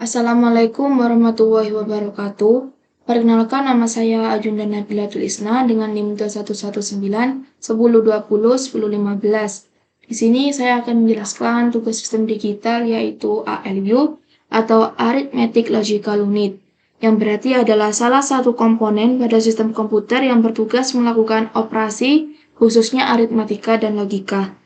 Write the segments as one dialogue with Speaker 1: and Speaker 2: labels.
Speaker 1: Assalamualaikum warahmatullahi wabarakatuh. Perkenalkan, nama saya Ajunda Nabilatul Isna dengan NIM 2119 1020 1015. Di sini saya akan menjelaskan tugas sistem digital yaitu ALU atau Arithmetic Logical Unit, yang berarti adalah salah satu komponen pada sistem komputer yang bertugas melakukan operasi khususnya aritmatika dan logika.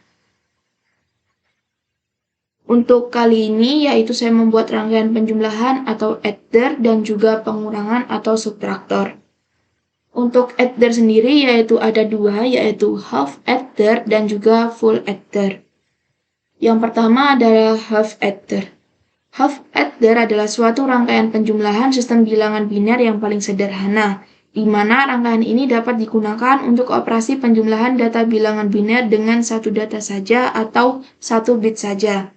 Speaker 1: Untuk kali ini yaitu saya membuat rangkaian penjumlahan atau adder dan juga pengurangan atau subtraktor. Untuk adder sendiri yaitu ada dua, yaitu half adder dan juga full adder. Yang pertama adalah half adder. Half adder adalah suatu rangkaian penjumlahan sistem bilangan biner yang paling sederhana, di mana rangkaian ini dapat digunakan untuk operasi penjumlahan data bilangan biner dengan satu data saja atau satu bit saja.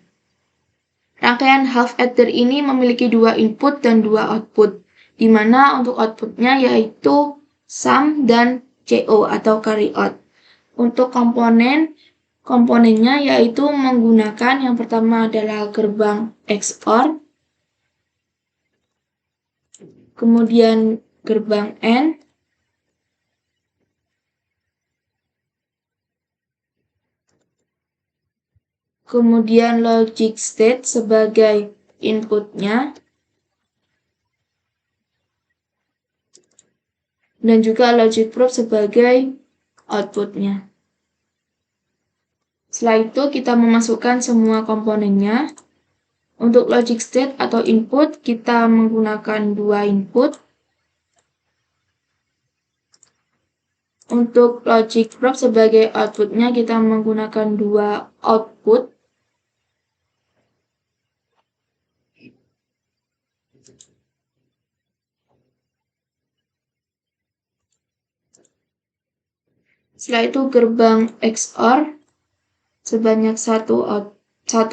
Speaker 1: Rangkaian half adder ini memiliki dua input dan dua output, di mana untuk outputnya yaitu sum dan CO atau carry out. Untuk komponennya yaitu menggunakan yang pertama adalah gerbang XOR, kemudian gerbang AND, kemudian logic state sebagai inputnya, dan juga logic probe sebagai outputnya. Setelah itu kita memasukkan semua komponennya. Untuk logic state atau input kita menggunakan dua input. Untuk logic probe sebagai outputnya kita menggunakan dua output. Setelah itu gerbang XOR sebanyak satu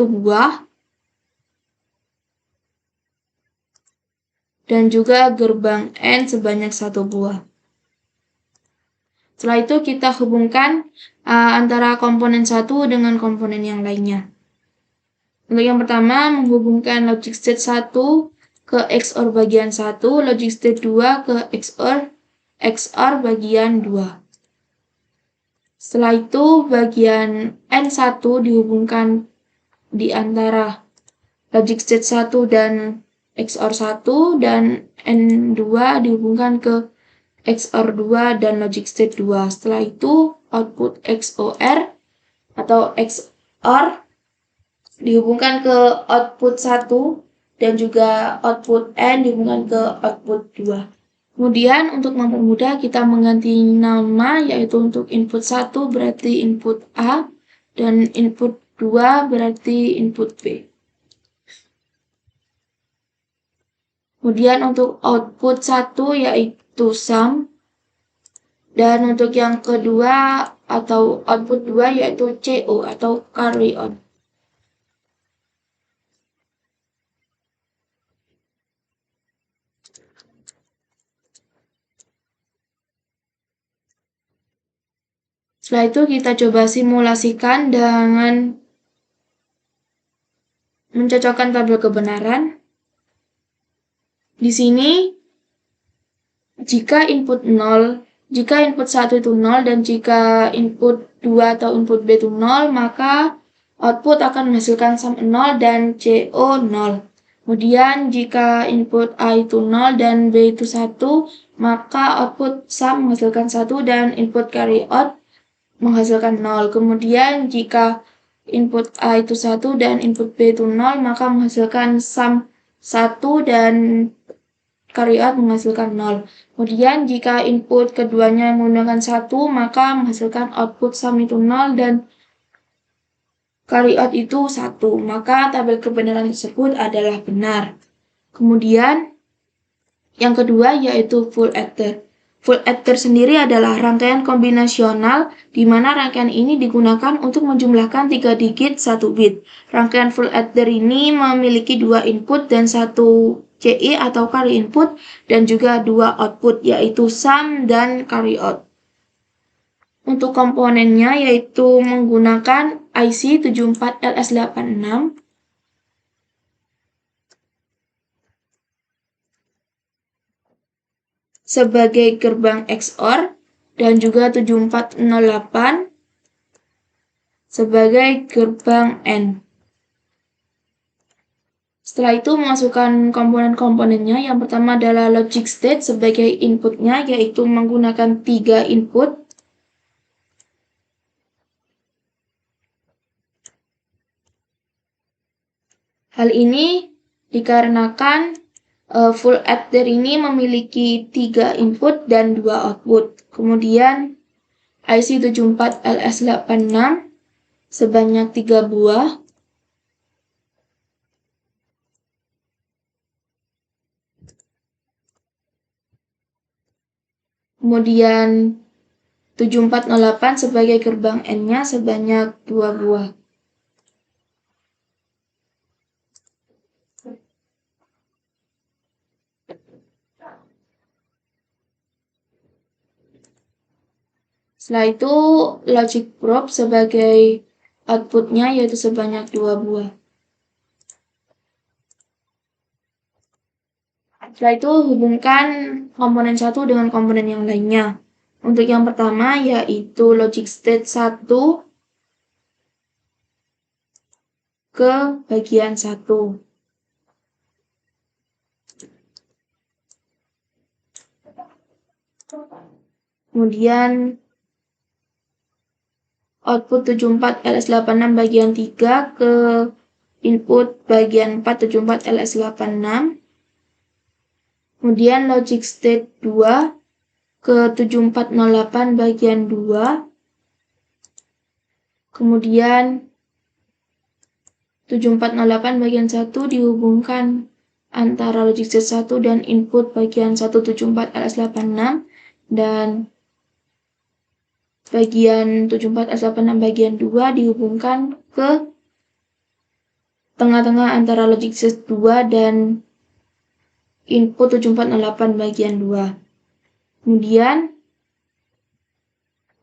Speaker 1: buah. Dan juga gerbang AND sebanyak satu buah. Setelah itu kita hubungkan antara komponen satu dengan komponen yang lainnya. Untuk yang pertama, menghubungkan logic state 1 ke XOR bagian 1, logic state 2 ke XOR bagian 2. Setelah itu, bagian N1 dihubungkan di antara logic state 1 dan XOR 1, dan N2 dihubungkan ke XOR 2 dan logic state 2. Setelah itu, output XOR atau XOR dihubungkan ke output 1 dan juga output N dihubungkan ke output 2. Kemudian untuk mempermudah kita mengganti nama, yaitu untuk input 1 berarti input A dan input 2 berarti input B. Kemudian untuk output 1 yaitu sum, dan untuk yang kedua atau output 2 yaitu CO atau carry on. Setelah itu kita coba simulasikan dengan mencocokkan tabel kebenaran. Di sini jika input 1 itu 0 dan jika input 2 atau input B itu 0, maka output akan menghasilkan sum 0 dan CO 0. Kemudian jika input A itu 0 dan B itu 1, maka output sum menghasilkan 1 dan input carry out menghasilkan 0. Kemudian jika input A itu 1 dan input B itu 0, maka menghasilkan sum 1 dan carry out menghasilkan 0. Kemudian jika input keduanya menggunakan 1, maka menghasilkan output sum itu 0 dan carry out itu 1. Maka tabel kebenaran tersebut adalah benar. Kemudian yang kedua yaitu full adder. Full adder sendiri adalah rangkaian kombinasional di mana rangkaian ini digunakan untuk menjumlahkan 3 digit 1 bit. Rangkaian full adder ini memiliki 2 input dan 1 CI atau carry input dan juga 2 output yaitu sum dan carry out. Untuk komponennya yaitu menggunakan IC 74LS86, sebagai gerbang XOR dan juga 7408 sebagai gerbang AND. Setelah itu memasukkan komponen-komponennya. Yang pertama adalah logic state sebagai inputnya, yaitu menggunakan 3 input. Hal ini dikarenakan full adder ini memiliki 3 input dan 2 output. Kemudian IC 74LS86 sebanyak 3 buah. Kemudian 7408 sebagai gerbang N-nya sebanyak 2 buah. Setelah itu logic probe sebagai outputnya yaitu sebanyak 2 buah. Setelah itu hubungkan komponen satu dengan komponen yang lainnya. Untuk yang pertama yaitu logic state 1 ke bagian 1. Kemudian output 74LS86 bagian 3 ke input bagian 4 74LS86. Kemudian logic state 2 ke 7408 bagian 2. Kemudian 7408 bagian 1 dihubungkan antara logic state 1 dan input bagian 1 74LS86 dan bagian 74LS86 bagian 2 dihubungkan ke tengah-tengah antara logic state 2 dan input 7408 bagian 2. Kemudian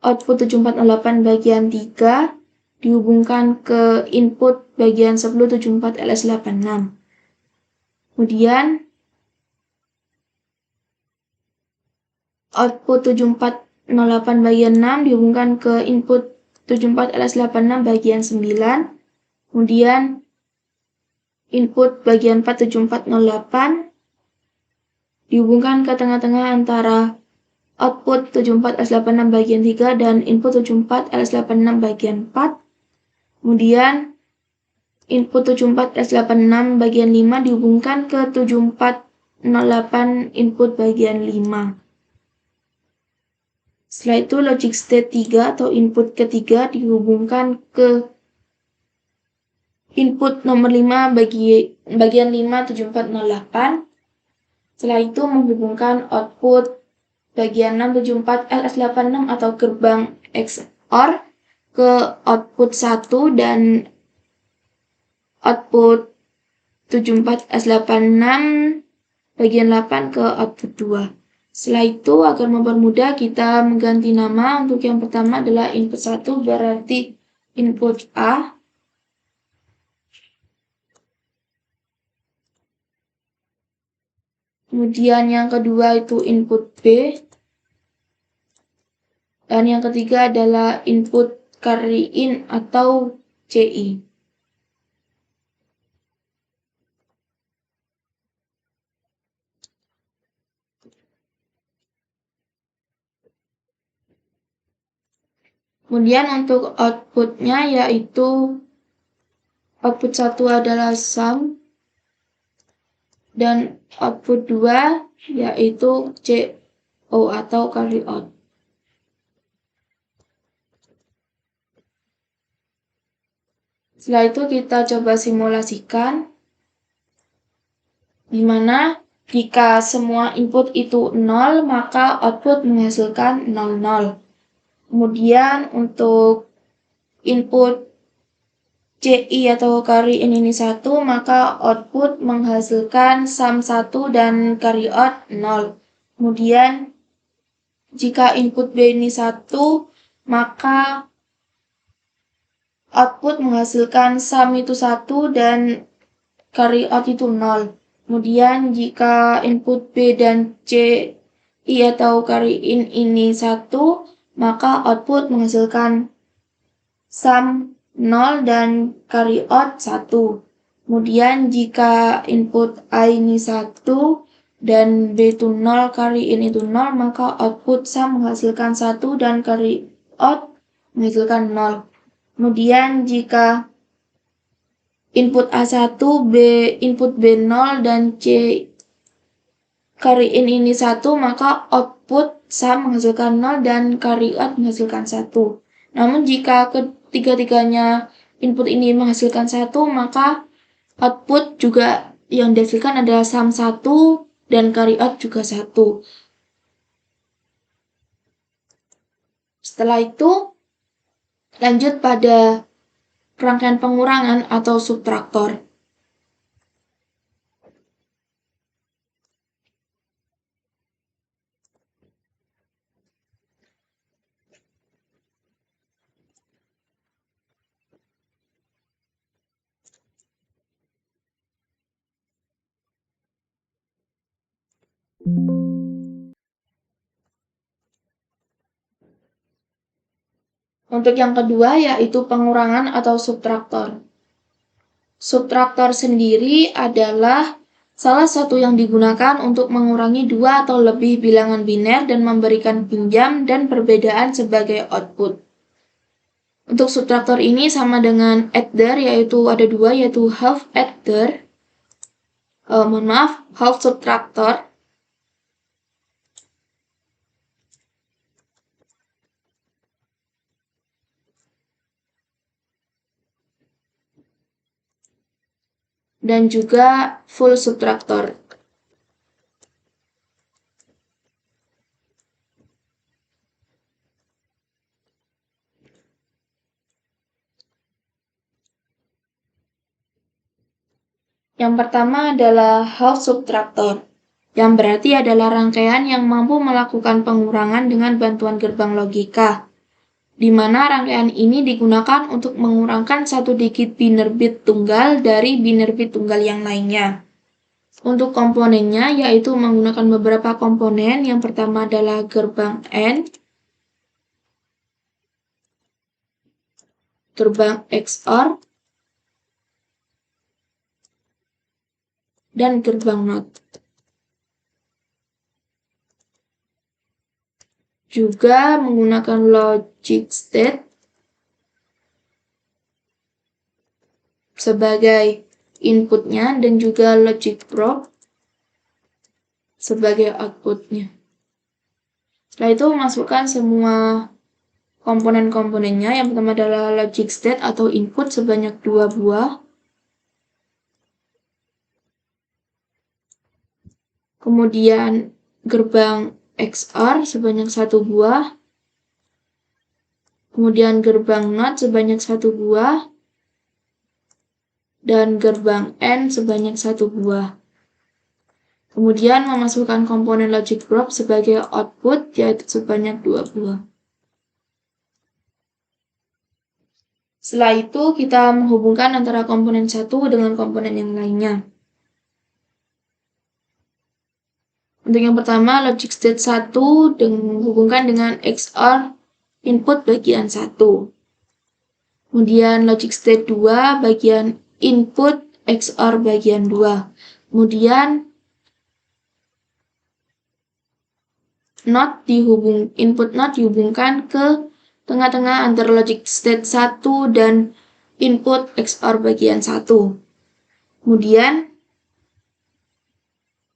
Speaker 1: output 7408 bagian 3 dihubungkan ke input bagian 10 74LS86. Kemudian output 7408 bagian 6 dihubungkan ke input 74LS86 bagian 9. Kemudian input bagian 4 7408 dihubungkan ke tengah-tengah antara output 74LS86 bagian 3 dan input 74LS86 bagian 4. Kemudian input 74LS86 bagian 5 dihubungkan ke 7408 input bagian 5. Setelah itu logic state 3 atau input ketiga dihubungkan ke input nomor 5 bagian 5 7408. Setelah itu menghubungkan output bagian 6 74LS86 atau gerbang XOR ke output 1 dan output 74LS86 bagian 8 ke output 2. Setelah itu agar mempermudah kita mengganti nama. Untuk yang pertama adalah input 1 berarti input A. Kemudian yang kedua itu input B. Dan yang ketiga adalah input carry in atau CI. Kemudian untuk outputnya yaitu output 1 adalah sum dan output 2 yaitu CO atau carry out. Setelah itu kita coba simulasikan, di mana jika semua input itu 0 maka output menghasilkan 00. Kemudian untuk input CI atau carry in ini 1 maka output menghasilkan sum 1 dan carry out 0. Kemudian jika input B ini 1 maka output menghasilkan sum itu 1 dan carry out itu 0. Kemudian jika input B dan C I atau carry in ini 1, maka output menghasilkan sum 0 dan carry out 1. Kemudian jika input A ini 1 dan B itu 0, carry in itu 0, maka output sum menghasilkan 1 dan carry out menghasilkan 0. Kemudian jika input A1, input B0 dan C carry in ini 1, maka output sum menghasilkan 0 dan carry out menghasilkan 1. Namun jika ketiga-tiganya input ini menghasilkan 1, maka output juga yang dihasilkan adalah sum 1 dan carry out juga 1. Setelah itu, lanjut pada rangkaian pengurangan atau subtraktor. Untuk yang kedua yaitu pengurangan atau subtraktor. Subtraktor sendiri adalah salah satu yang digunakan untuk mengurangi dua atau lebih bilangan biner dan memberikan pinjam dan perbedaan sebagai output. Untuk subtraktor ini sama dengan adder, yaitu ada dua, yaitu half adder, half subtraktor, dan juga full subtraktor. Yang pertama adalah half subtraktor, yang berarti adalah rangkaian yang mampu melakukan pengurangan dengan bantuan gerbang logika, di mana rangkaian ini digunakan untuk mengurangkan satu digit biner bit tunggal dari biner bit tunggal yang lainnya. Untuk komponennya yaitu menggunakan beberapa komponen. Yang pertama adalah gerbang AND, gerbang XOR, dan gerbang NOT. Juga menggunakan logic state sebagai inputnya dan juga logic probe sebagai outputnya. Setelah itu masukkan semua komponen-komponennya. Yang pertama adalah logic state atau input sebanyak 2 buah. Kemudian gerbang XOR sebanyak 1 buah. Kemudian gerbang NOT sebanyak 1 buah. Dan gerbang AND sebanyak 1 buah. Kemudian memasukkan komponen logic probe sebagai output yaitu sebanyak 2 buah. Setelah itu kita menghubungkan antara komponen satu dengan komponen yang lainnya. Untuk yang pertama, logic state 1 dihubungkan dengan XOR input bagian 1. Kemudian logic state 2 bagian input XOR bagian 2. Kemudian input NOT dihubungkan ke tengah-tengah antara logic state 1 dan input XOR bagian 1. Kemudian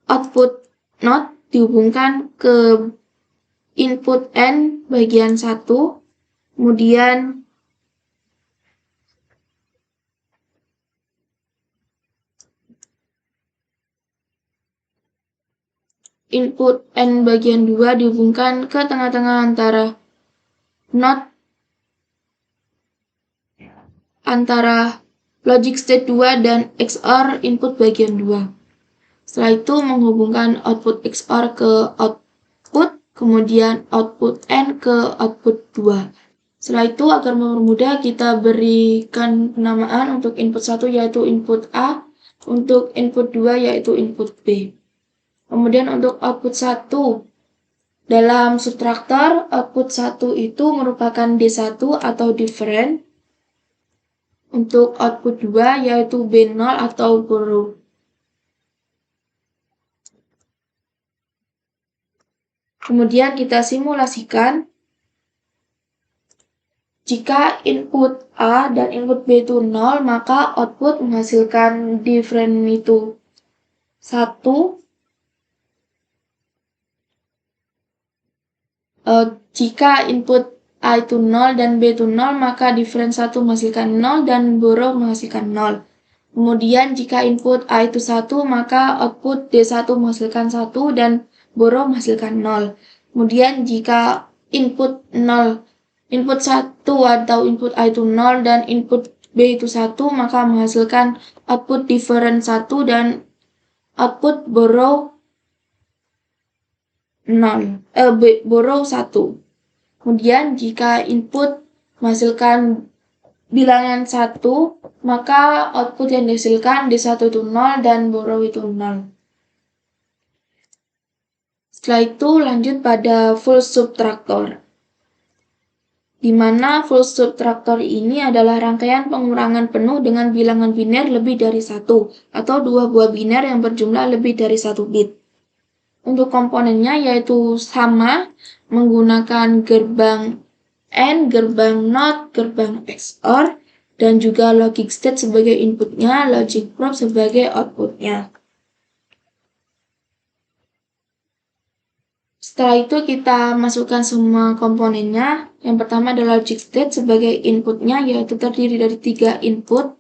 Speaker 1: output NOT dihubungkan ke input AND bagian 1. Kemudian input AND bagian 2 dihubungkan ke tengah-tengah antara NOT antara logic state 2 dan XOR input bagian 2. Setelah itu menghubungkan output XOR ke output, kemudian output AND ke output 2. Setelah itu agar mempermudah kita berikan penamaan untuk input 1 yaitu input A, untuk input 2 yaitu input B. Kemudian untuk output 1 Dalam subtraktor, output 1 itu merupakan D1 atau different. Untuk output 2 yaitu B0 atau borrow. Kemudian kita simulasikan. Jika input A dan input B itu 0, maka output menghasilkan different itu 1. Jika input A itu 0 dan B itu 0, maka different 1 menghasilkan 0 dan borrow menghasilkan 0. Kemudian jika input A itu 1, maka output D1 menghasilkan 1 dan borrow menghasilkan 0. Kemudian jika input 0, input 1 atau input A itu 0 dan input B itu 1, maka menghasilkan output different 1 dan output borrow 0, borrow 1. Kemudian jika input menghasilkan bilangan 1, maka output yang dihasilkan D1 itu 0 dan borrow itu 0. Setelah itu lanjut pada full subtraktor. Di mana full subtraktor ini adalah rangkaian pengurangan penuh dengan bilangan biner lebih dari 1 atau 2 buah biner yang berjumlah lebih dari 1 bit. Untuk komponennya yaitu sama menggunakan gerbang AND, gerbang NOT, gerbang XOR, dan juga logic state sebagai inputnya, logic probe sebagai outputnya. Setelah itu kita masukkan semua komponennya. Yang pertama adalah logic state sebagai inputnya, yaitu terdiri dari 3 input.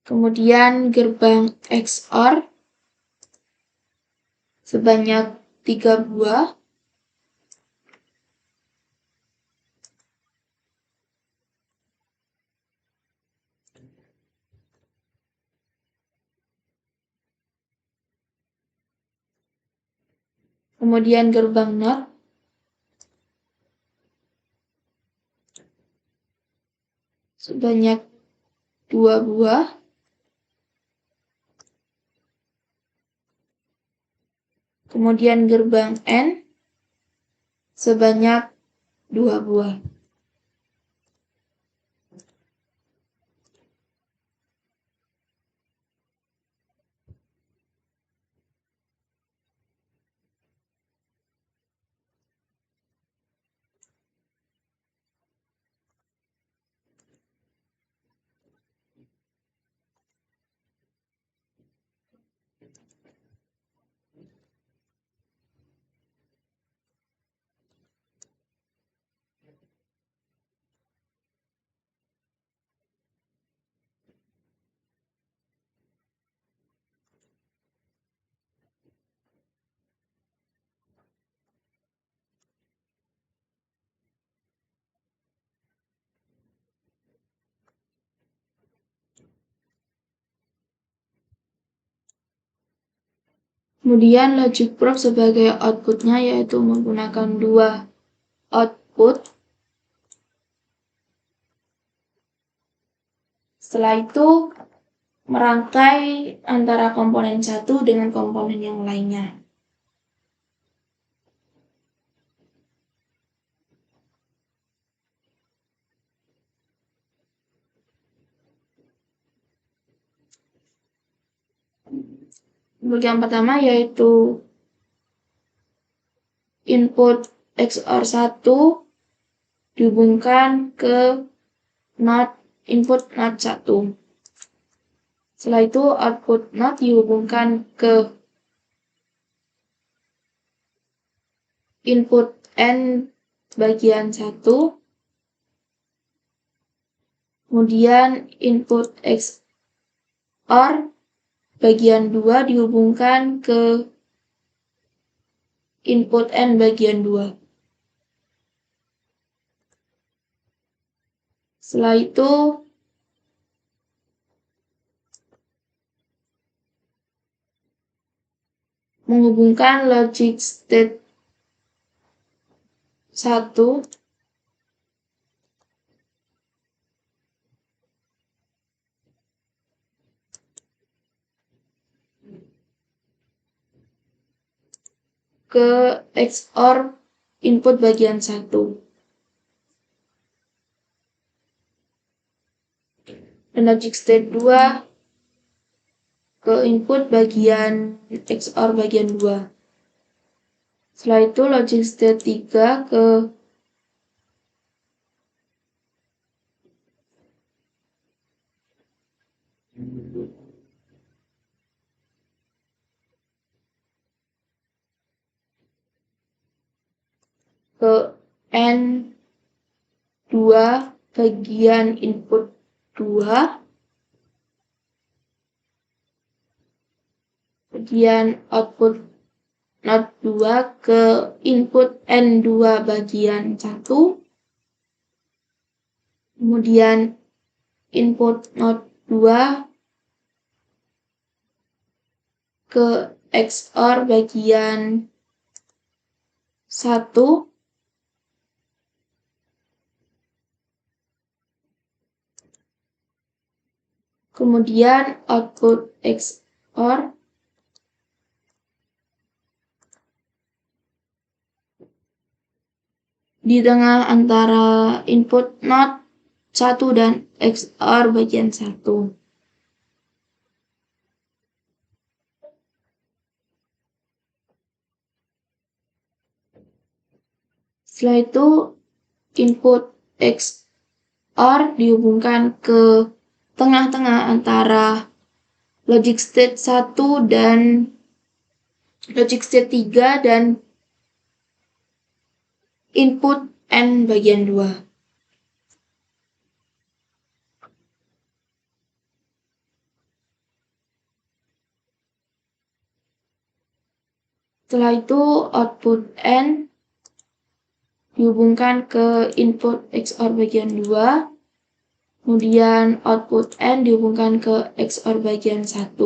Speaker 1: Kemudian gerbang XOR sebanyak 3 buah. Kemudian gerbang NOT sebanyak 2 buah. Kemudian gerbang AND sebanyak 2 buah. Kemudian logic probe sebagai outputnya yaitu menggunakan 2 output. Setelah itu merangkai antara komponen satu dengan komponen yang lainnya. Untuk yang pertama yaitu input XOR 1 dihubungkan ke NOT input NOT 1. Setelah itu output NOT dihubungkan ke input AND bagian 1. Kemudian input XOR bagian 2 dihubungkan ke input AND bagian 2. Setelah itu menghubungkan logic state 1 ke XOR input bagian 1. Dan logic state 2 ke input bagian XOR bagian 2. Setelah itu logic state 3 ke N2 bagian input 2, bagian output not 2 ke input N2 bagian 1, kemudian input not 2 ke XOR bagian 1, kemudian output XOR di tengah antara input not 1 dan XOR bagian 1. Setelah itu input XOR dihubungkan ke tengah-tengah antara logic state 1 dan logic state 3 dan input N bagian 2. Setelah itu output N dihubungkan ke input XOR bagian 2, kemudian output N dihubungkan ke XOR bagian 1.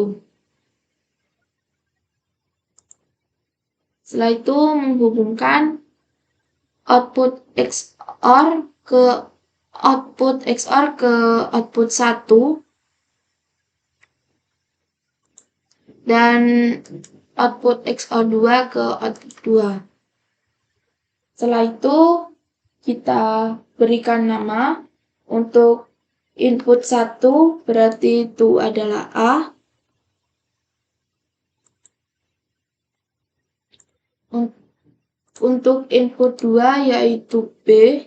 Speaker 1: Setelah itu menghubungkan output XOR ke output 1 dan output XOR 2 ke output 2. Setelah itu kita berikan nama. Untuk input 1 berarti itu adalah A. Untuk input 2 yaitu B.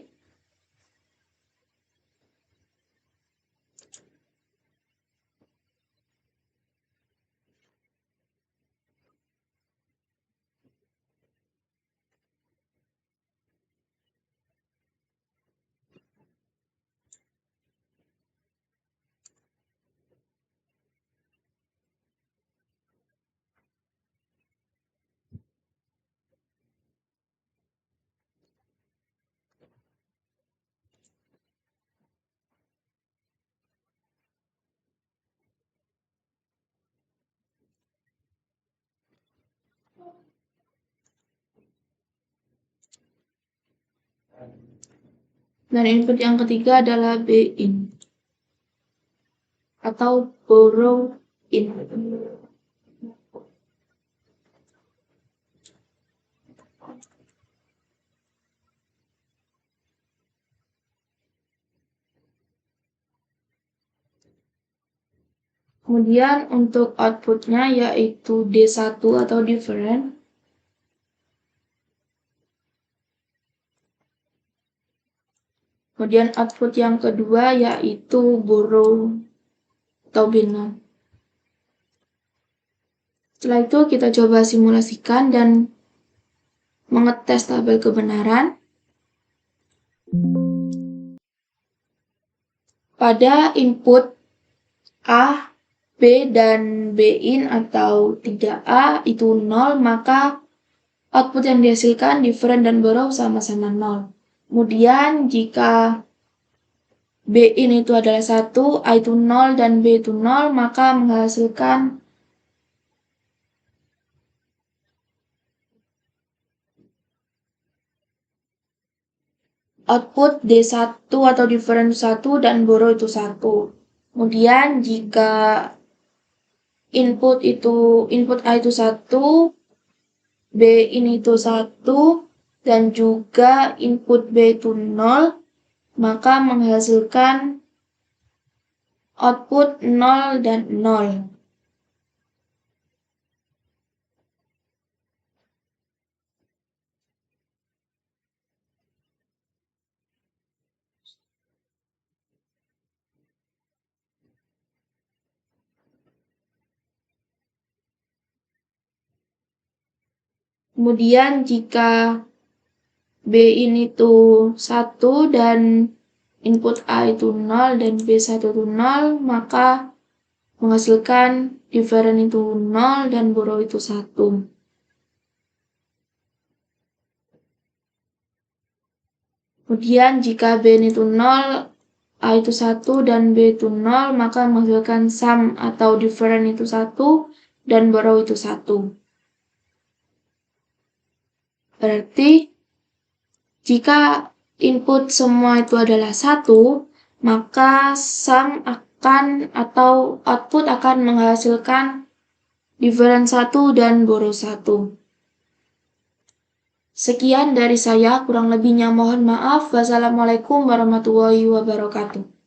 Speaker 1: Dan input yang ketiga adalah BIN atau borrow in. Kemudian untuk outputnya yaitu D1 atau different. Kemudian output yang kedua yaitu borrow atau binom. Setelah itu kita coba simulasikan dan mengetes tabel kebenaran. Pada input A, B, dan BIN atau tidak A itu 0, maka output yang dihasilkan different dan borrow sama-sama 0. Kemudian jika BIN itu adalah 1, A itu 0, dan B itu 0, maka menghasilkan output D1 atau different 1 dan borrow itu 1. Kemudian jika input A itu 1, B ini itu 1 dan juga input B itu 0, maka menghasilkan output 0 dan 0. Kemudian jika B ini tuh 1 dan input A itu 0 dan B1 itu 0, maka menghasilkan different itu 0 dan borrow itu 1. Kemudian jika B itu 0, A itu 1 dan B itu 0, maka menghasilkan sum atau different itu 1 dan borrow itu 1. Berarti jika input semua itu adalah 1, maka sum akan atau output akan menghasilkan different 1 dan borrow 1. Sekian dari saya, kurang lebihnya mohon maaf. Wassalamualaikum warahmatullahi wabarakatuh.